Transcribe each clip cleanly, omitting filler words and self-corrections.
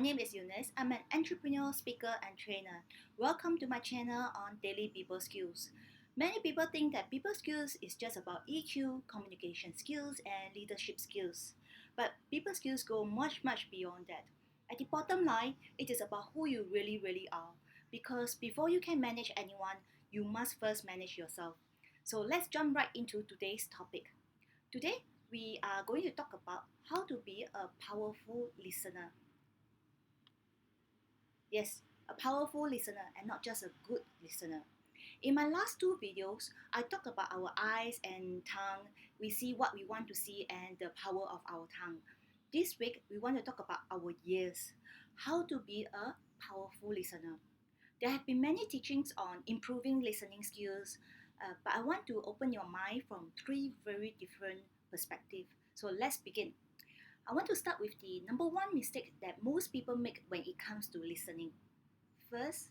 My name is Eunice. I'm an entrepreneur, speaker, and trainer. Welcome to my channel on Daily People Skills. Many people think that people skills is just about EQ, communication skills, and leadership skills. But people skills go much beyond that. At the bottom line, it is about who you really are. Because before you can manage anyone, you must first manage yourself. So let's jump right into today's topic. Today, we are going to talk about how to be a powerful listener. Yes, a powerful listener and not just a good listener. In my last two videos, I talked about our eyes and tongue. We see what we want to see and the power of our tongue. This week, we want to talk about our ears, how to be a powerful listener. There have been many teachings on improving listening skills, but I want to open your mind from three very different perspectives. So let's begin. I want to start with the number one mistake that most people make when it comes to listening. First,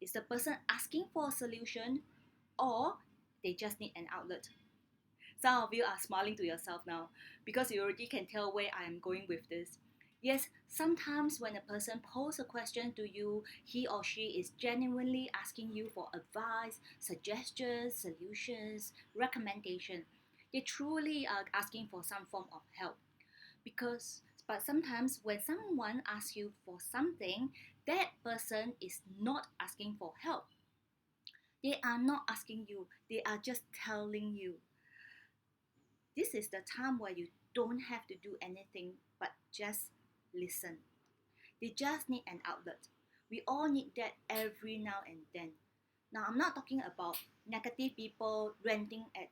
is the person asking for a solution or they just need an outlet? Some of you are smiling to yourself now because you already can tell where I am going with this. Yes, sometimes when a person poses a question to you, he or she is genuinely asking you for advice, suggestions, solutions, recommendation. They truly are asking for some form of help. But sometimes when someone asks you for something, that person is not asking for help. They are not asking you, they are just telling you. This is the time where you don't have to do anything but just listen. They just need an outlet. We all need that every now and then. Now, I'm not talking about negative people ranting at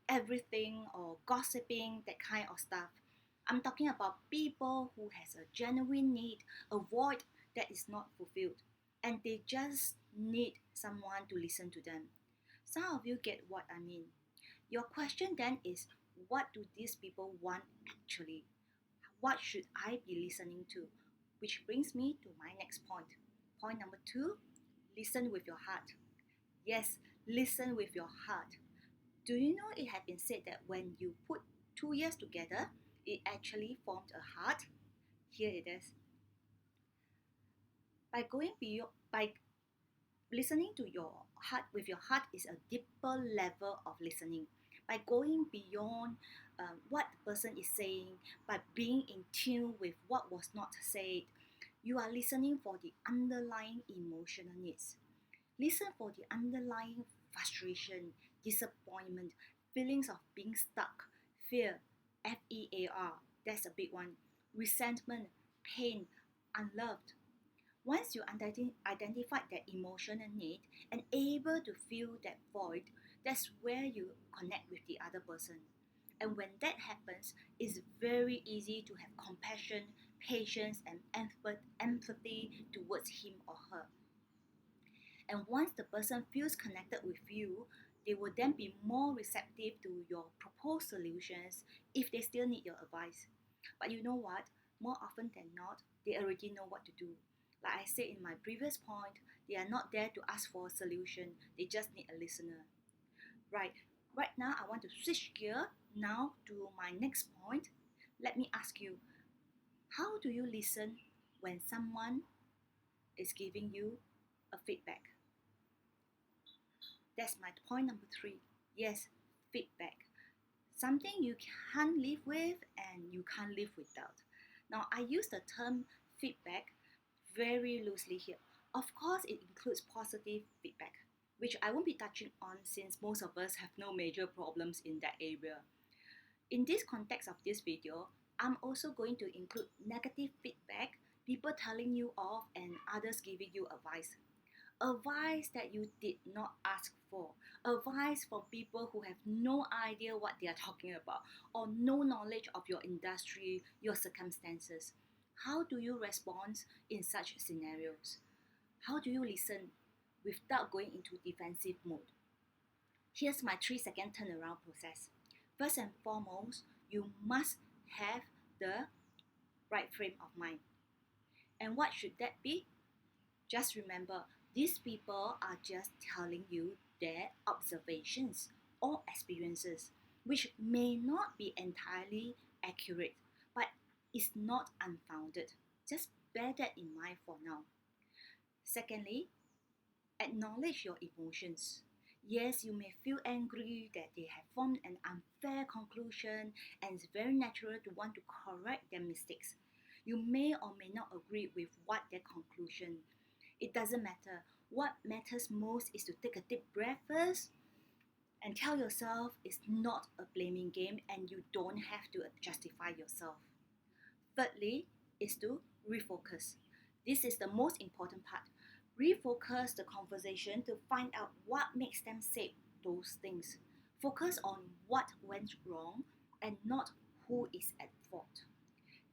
everything or gossiping, that kind of stuff. I'm talking about people who has a genuine need, a void that is not fulfilled, and they just need someone to listen to them. Some of you get what I mean. Your question then is, what do these people want actually? What should I be listening to? Which brings me to my next point. Point number two, listen with your heart. Yes, listen with your heart. Do you know it has been said that when you put two ears together, it actually formed a heart? Here it is. By listening to your heart with your heart is a deeper level of listening. By going beyond what the person is saying, by being in tune with what was not said, you are listening for the underlying emotional needs. Listen for the underlying frustration, disappointment, feelings of being stuck, fear, FEAR, that's a big one, resentment, pain, unloved. Once you identify that emotional need and able to fill that void, that's where you connect with the other person. And when that happens, it's very easy to have compassion, patience, and empathy towards him or her. And once the person feels connected with you, they will then be more receptive to your proposed solutions if they still need your advice. But you know what? More often than not, they already know what to do. Like I said in my previous point, they are not there to ask for a solution, they just need a listener. Right, right now I want to switch gear now to my next point. Let me ask you, how do you listen when someone is giving you a feedback? That's my point number three. Yes, feedback. Something you can't live with and you can't live without. Now, I use the term feedback very loosely here. Of course, it includes positive feedback, which I won't be touching on since most of us have no major problems in that area. In this context of this video, I'm also going to include negative feedback, people telling you off and others giving you advice. Advice that you did not ask for, advice from people who have no idea what they are talking about or no knowledge of your industry, your circumstances. How do you respond in such scenarios? How do you listen without going into defensive mode? Here's my 3-second turnaround process. First and foremost, you must have the right frame of mind. And what should that be? Just remember, these people are just telling you their observations or experiences, which may not be entirely accurate, but is not unfounded. Just bear that in mind for now. Secondly, acknowledge your emotions. Yes, you may feel angry that they have formed an unfair conclusion, and it's very natural to want to correct their mistakes. You may or may not agree with what their conclusion. It doesn't matter. What matters most is to take a deep breath first and tell yourself it's not a blaming game and you don't have to justify yourself. Thirdly, is to refocus. This is the most important part. Refocus the conversation to find out what makes them say those things. Focus on what went wrong and not who is at fault.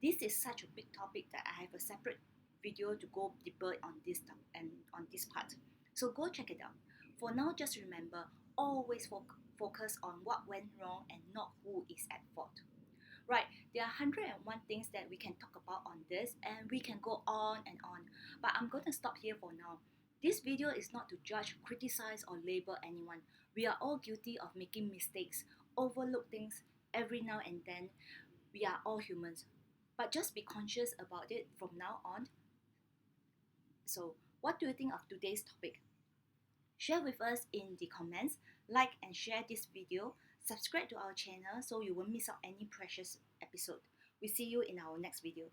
This is such a big topic that I have a separate video to go deeper on this and on this part. So go check it out. For now, just remember, always focus on what went wrong and not who is at fault. Right, there are 101 things that we can talk about on this, and we can go on and on. But I'm going to stop here for now. This video is not to judge, criticize, or label anyone. We are all guilty of making mistakes, overlook things every now and then. We are all humans. But just be conscious about it from now on. So, what do you think of today's topic? Share with us in the comments, like and share this video, subscribe to our channel so you won't miss out any precious episode. We see you in our next video.